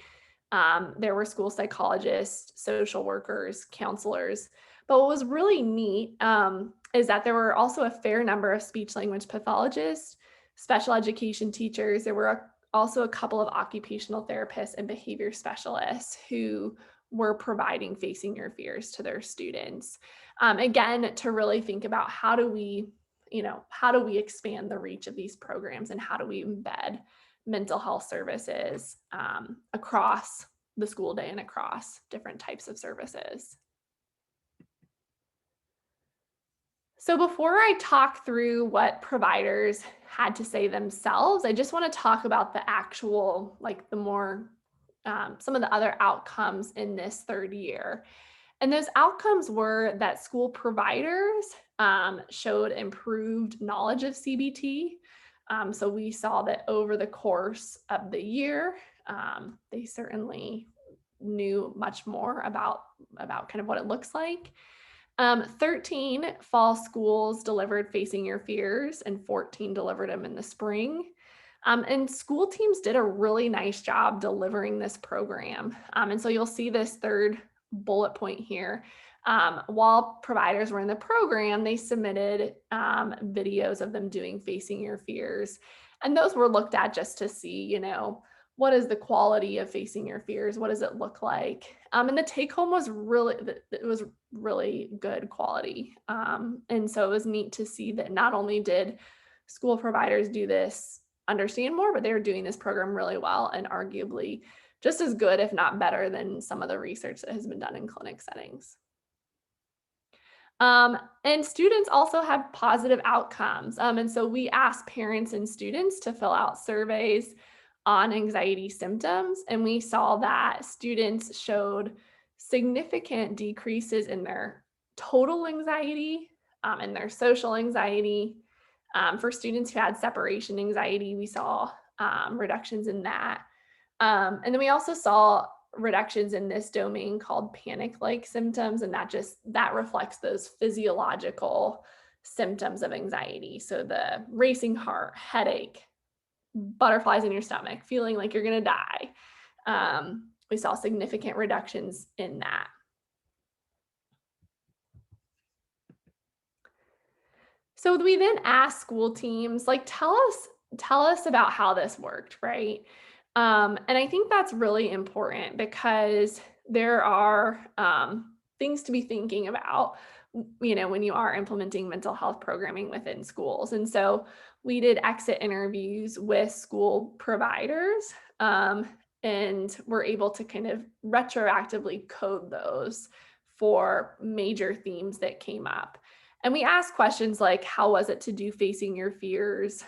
there were school psychologists, social workers, counselors. But what was really neat is that there were also a fair number of speech language pathologists, special education teachers. There were also a couple of occupational therapists and behavior specialists who were providing Facing Your Fears to their students. Again, to really think about how do we expand the reach of these programs, and how do we embed mental health services across the school day and across different types of services. So before I talk through what providers had to say themselves, I just want to talk about the actual, like the more, some of the other outcomes in this third year. And those outcomes were that school providers showed improved knowledge of CBT. So we saw that over the course of the year, they certainly knew much more about kind of what it looks like. 13 fall schools delivered Facing Your Fears, and 14 delivered them in the spring. And school teams did a really nice job delivering this program. And so you'll see this third bullet point here. While providers were in the program, they submitted videos of them doing Facing Your Fears. And those were looked at just to see, what is the quality of Facing Your Fears? What does it look like? And the take home was really good quality. And so it was neat to see that not only did school providers do this, understand more, but they were doing this program really well and arguably just as good, if not better, than some of the research that has been done in clinic settings. And students also have positive outcomes. And so we asked parents and students to fill out surveys on anxiety symptoms, and we saw that students showed significant decreases in their total anxiety, and their social anxiety. For students who had separation anxiety, we saw reductions in that. And then we also saw reductions in this domain called panic-like symptoms, and that reflects those physiological symptoms of anxiety. So the racing heart, headache, butterflies in your stomach, feeling like you're going to die. We saw significant reductions in that. So we then asked school teams, like, tell us about how this worked, right? And I think that's really important because there are things to be thinking about, when you are implementing mental health programming within schools. And so we did exit interviews with school providers, and we're able to kind of retroactively code those for major themes that came up. And we asked questions like, how was it to do Facing Your Fears?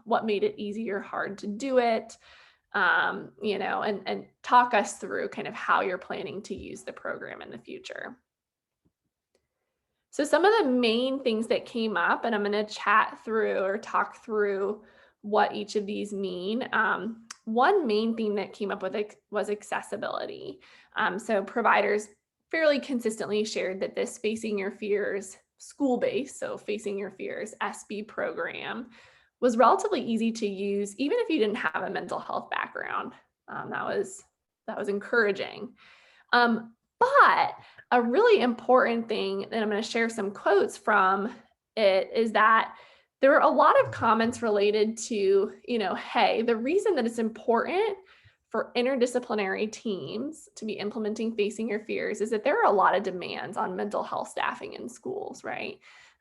What made it easy or hard to do it? And talk us through kind of how you're planning to use the program in the future. So some of the main things that came up, and I'm going to chat through or talk through what each of these mean. One main theme that came up with was accessibility. So providers fairly consistently shared that this Facing Your Fears school-based, so Facing Your Fears SB program, was relatively easy to use, even if you didn't have a mental health background. That was encouraging. But a really important thing, and I'm going to share some quotes from it, is that there were a lot of comments related to, hey, the reason that it's important for interdisciplinary teams to be implementing Facing Your Fears is that there are a lot of demands on mental health staffing in schools, right?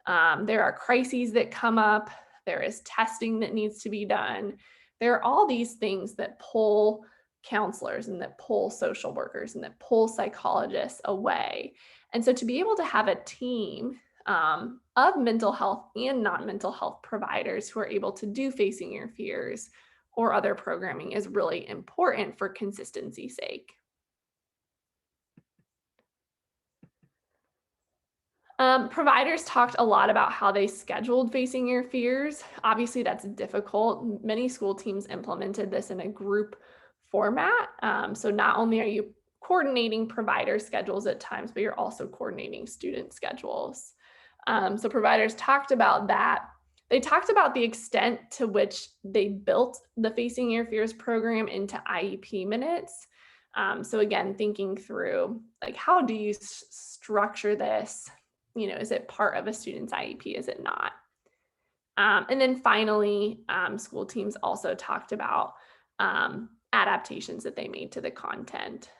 There are crises that come up. There is testing that needs to be done. There are all these things that pull counselors and that pull social workers and that pull psychologists away. And so to be able to have a team of mental health and non-mental health providers who are able to do Facing Your Fears or other programming is really important for consistency's sake. Providers talked a lot about how they scheduled Facing Your Fears. Obviously, that's difficult. Many school teams implemented this in a group format. So not only are you coordinating provider schedules at times, but you're also coordinating student schedules. So providers talked about that. They talked about the extent to which they built the Facing Your Fears program into IEP minutes. So again, thinking through, like, how do you structure this? Is it part of a student's IEP? Is it not? And then finally, school teams also talked about adaptations that they made to the content.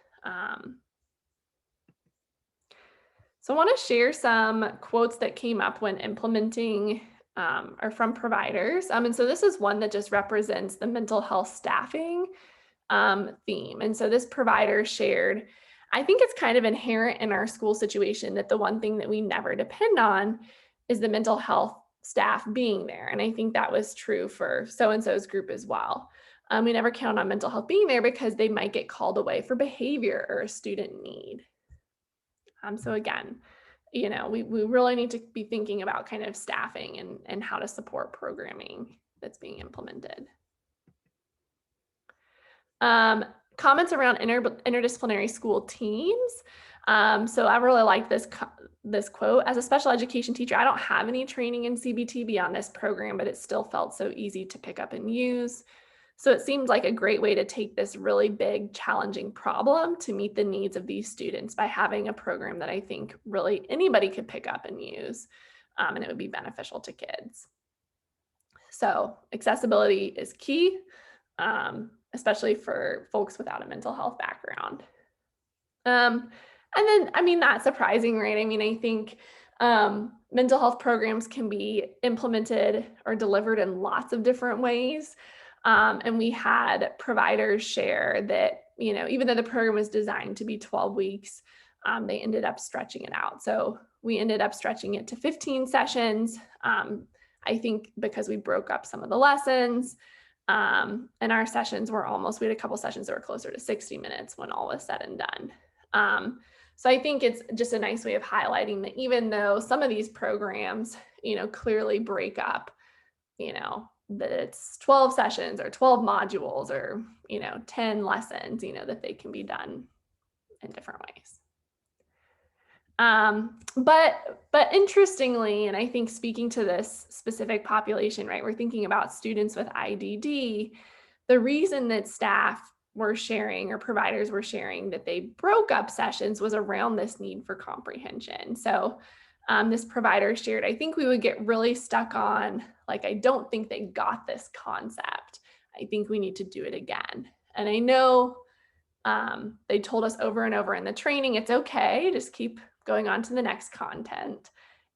So I want to share some quotes that came up when implementing or from providers. And so this is one that just represents the mental health staffing theme. And so this provider shared, I think it's kind of inherent in our school situation that the one thing that we never depend on is the mental health staff being there. And I think that was true for so-and-so's group as well. We never count on mental health being there because they might get called away for behavior or a student need. So again, we really need to be thinking about kind of staffing and how to support programming that's being implemented. Um, Comments around interdisciplinary school teams. So I really like this quote. As a special education teacher, I don't have any training in CBT beyond this program, but it still felt so easy to pick up and use. So it seemed like a great way to take this really big, challenging problem to meet the needs of these students by having a program that I think really anybody could pick up and use, and it would be beneficial to kids. So accessibility is key, especially for folks without a mental health background. And then, I mean, not surprising, right? I mean, I think mental health programs can be implemented or delivered in lots of different ways. And we had providers share that, even though the program was designed to be 12 weeks, they ended up stretching it out. So we ended up stretching it to 15 sessions. I think because we broke up some of the lessons, and our sessions were we had a couple sessions that were closer to 60 minutes when all was said and done. So I think it's just a nice way of highlighting that even though some of these programs, clearly break up, that it's 12 sessions or 12 modules or, 10 lessons, that they can be done in different ways. But interestingly, and I think speaking to this specific population, right, we're thinking about students with IDD, the reason that staff were sharing or providers were sharing that they broke up sessions was around this need for comprehension. So this provider shared, I think we would get really stuck on, like, I don't think they got this concept. I think we need to do it again. And I know they told us over and over in the training, it's okay, just keep going on to the next content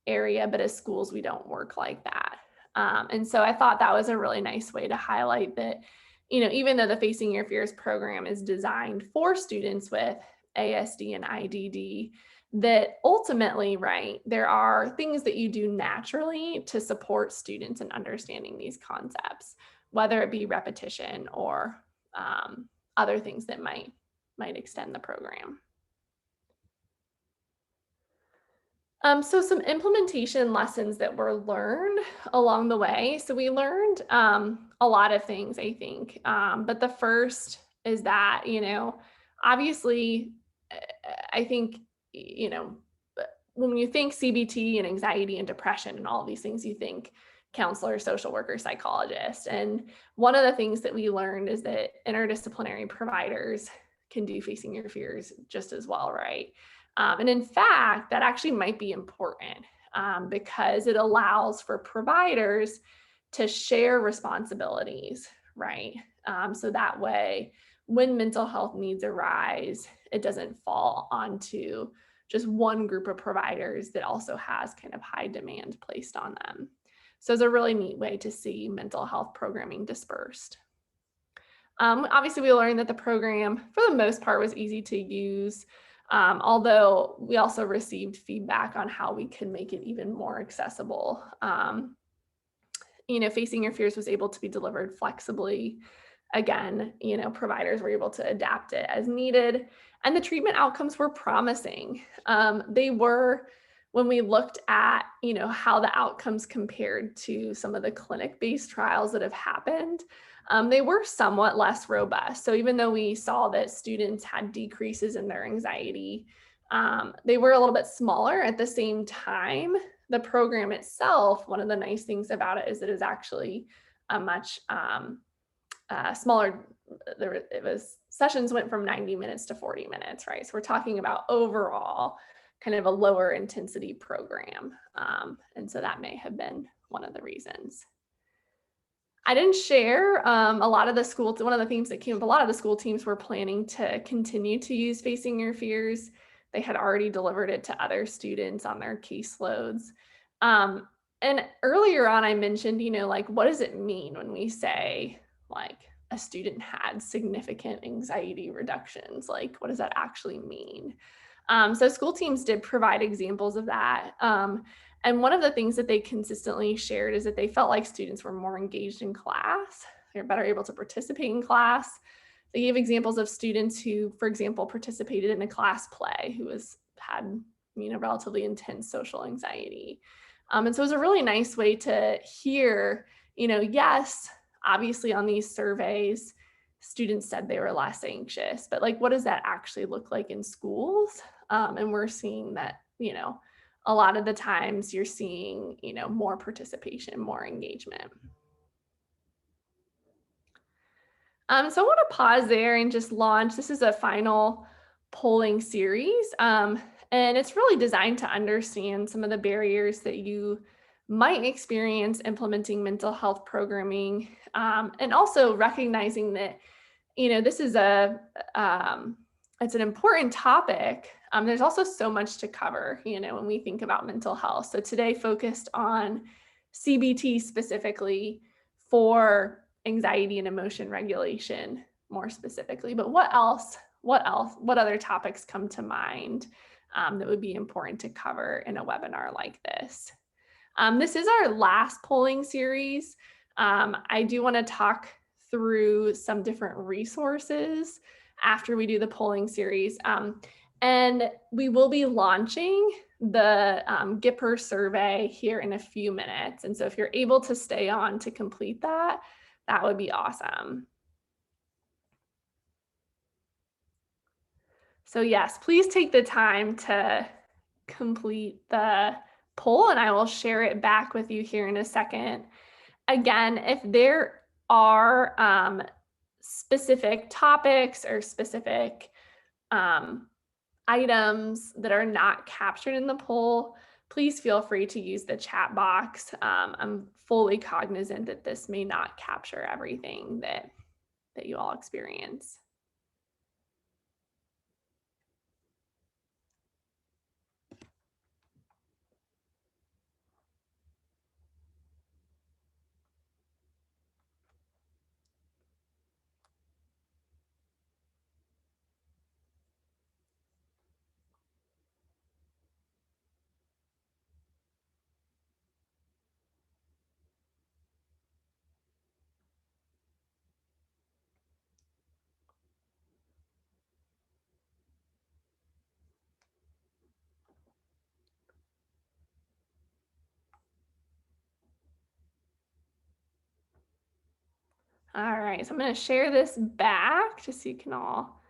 area. But as schools, we don't work like that. And so I thought that was a really nice way to highlight that, even though the Facing Your Fears program is designed for students with ASD and IDD, that ultimately, right, there are things that you do naturally to support students in understanding these concepts, whether it be repetition or other things that might extend the program. So some implementation lessons that were learned along the way. So we learned a lot of things, I think. But the first is that, obviously, I think, when you think CBT and anxiety and depression and all of these things, you think counselor, social worker, psychologist. And one of the things that we learned is that interdisciplinary providers can do Facing Your Fears just as well, right? And in fact, that actually might be important because it allows for providers to share responsibilities, right? So that way, when mental health needs arise, it doesn't fall onto just one group of providers that also has kind of high demand placed on them. So it's a really neat way to see mental health programming dispersed. Obviously, we learned that the program, for the most part, was easy to use, although we also received feedback on how we could make it even more accessible. Facing Your Fears was able to be delivered flexibly. Again, providers were able to adapt it as needed, and the treatment outcomes were promising. They were, when we looked at, how the outcomes compared to some of the clinic-based trials that have happened, they were somewhat less robust. So even though we saw that students had decreases in their anxiety, they were a little bit smaller. At the same time, the program itself, one of the nice things about it is it is actually a much smaller. Sessions went from 90 minutes to 40 minutes, right? So we're talking about overall kind of a lower intensity program. And so that may have been one of the reasons. I didn't share a lot of the schools. One of the themes that came up, a lot of the school teams were planning to continue to use Facing Your Fears. They had already delivered it to other students on their caseloads. And earlier on, I mentioned, like, what does it mean when we say, like, a student had significant anxiety reductions. Like, what does that actually mean? So school teams did provide examples of that. And one of the things that they consistently shared is that they felt like students were more engaged in class. They're better able to participate in class. They gave examples of students who, for example, participated in a class play who had relatively intense social anxiety. And so it was a really nice way to hear, yes, obviously on these surveys, students said they were less anxious, but like, what does that actually look like in schools? And we're seeing that, a lot of the times you're seeing, more participation, more engagement. So I want to pause there and just launch. This is a final polling series, and it's really designed to understand some of the barriers that you might experience implementing mental health programming, and also recognizing that this is it's an important topic. There's also so much to cover, when we think about mental health. So today focused on CBT specifically for anxiety and emotion regulation more specifically, but what else? What other topics come to mind that would be important to cover in a webinar like this? This is our last polling series. I do want to talk through some different resources after we do the polling series. And we will be launching the GIPR survey here in a few minutes. And so if you're able to stay on to complete that, that would be awesome. So yes, please take the time to complete the poll and I will share it back with you here in a second. Again, if there are specific topics or specific items that are not captured in the poll, please feel free to use the chat box. I'm fully cognizant that this may not capture everything that you all experience. All right, so I'm going to share this back just so you can all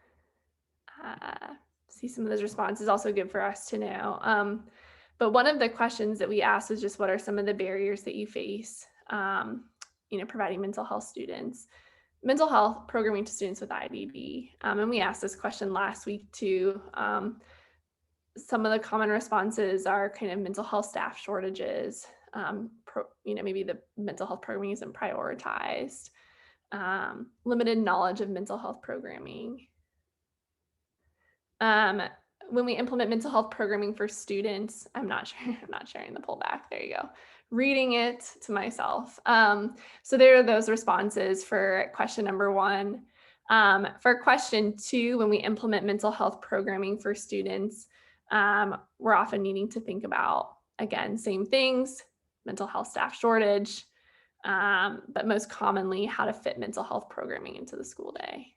see some of those responses. Also good for us to know. But one of the questions that we asked was just what are some of the barriers that you face, providing mental health programming to students with IDD. And we asked this question last week too. Some of the common responses are kind of mental health staff shortages. Maybe the mental health programming isn't prioritized. Limited knowledge of mental health programming. When we implement mental health programming for students, I'm not sharing the poll back. There you go. Reading it to myself. So there are those responses for question number 1. For question 2, when we implement mental health programming for students, we're often needing to think about, again, same things, mental health staff shortage, but most commonly how to fit mental health programming into the school day.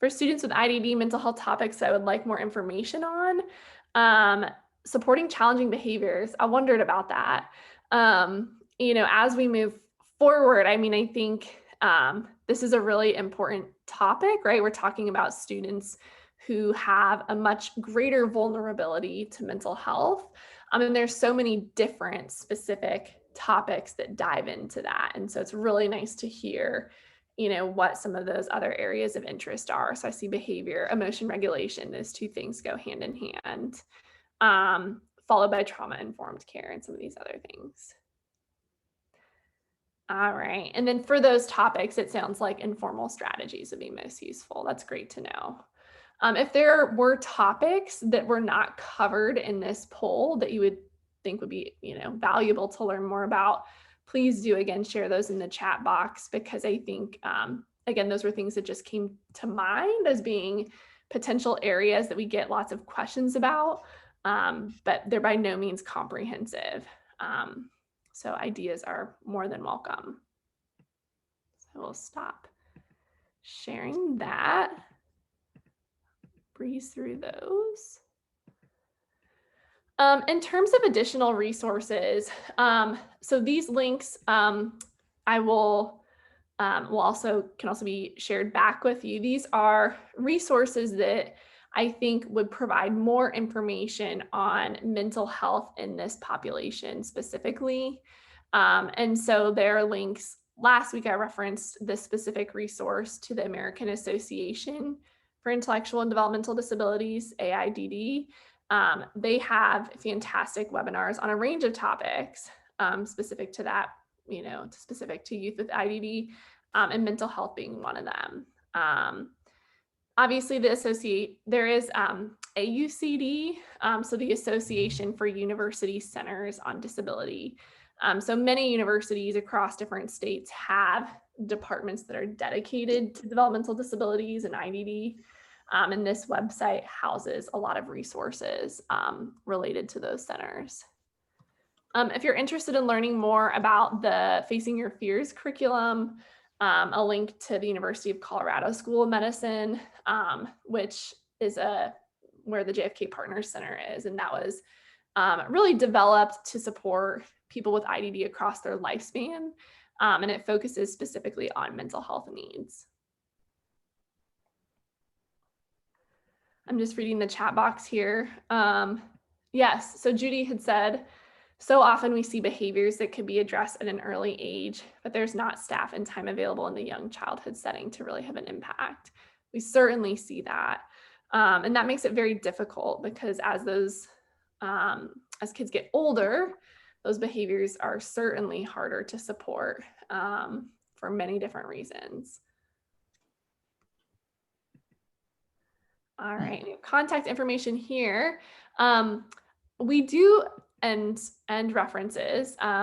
For students with IDD mental health topics I would like more information on, supporting challenging behaviors. I wondered about that. As we move forward, I think this is a really important topic, right? We're talking about students who have a much greater vulnerability to mental health. And there's so many different specific topics that dive into that. And so it's really nice to hear what some of those other areas of interest are. So I see behavior, emotion regulation, those two things go hand in hand, followed by trauma-informed care and some of these other things. All right. And then for those topics, it sounds like informal strategies would be most useful. That's great to know. If there were topics that were not covered in this poll that you would think would be, valuable to learn more about, please do again share those in the chat box, because I think, again, those were things that just came to mind as being potential areas that we get lots of questions about, but they're by no means comprehensive. So ideas are more than welcome. So we'll stop sharing that, breeze through those. In terms of additional resources, so these links I will can also be shared back with you. These are resources that I think would provide more information on mental health in this population specifically. And so there are links. Last week I referenced this specific resource to the American Association for Intellectual and Developmental Disabilities, AIDD. They have fantastic webinars on a range of topics specific to that, specific to youth with IDD, and mental health being one of them. Obviously, there is a UCD, so the Association for University Centers on Disability. So many universities across different states have departments that are dedicated to developmental disabilities and IDD. And this website houses a lot of resources related to those centers. If you're interested in learning more about the Facing Your Fears curriculum, a link to the University of Colorado School of Medicine, which is where the JFK Partners Center is. And that was really developed to support people with IDD across their lifespan. And it focuses specifically on mental health needs. I'm just reading the chat box here. Yes, so Judy had said, so often we see behaviors that could be addressed at an early age, but there's not staff and time available in the young childhood setting to really have an impact. We certainly see that. And that makes it very difficult, because as kids get older, those behaviors are certainly harder to support for many different reasons. All right, contact information here. We do end references.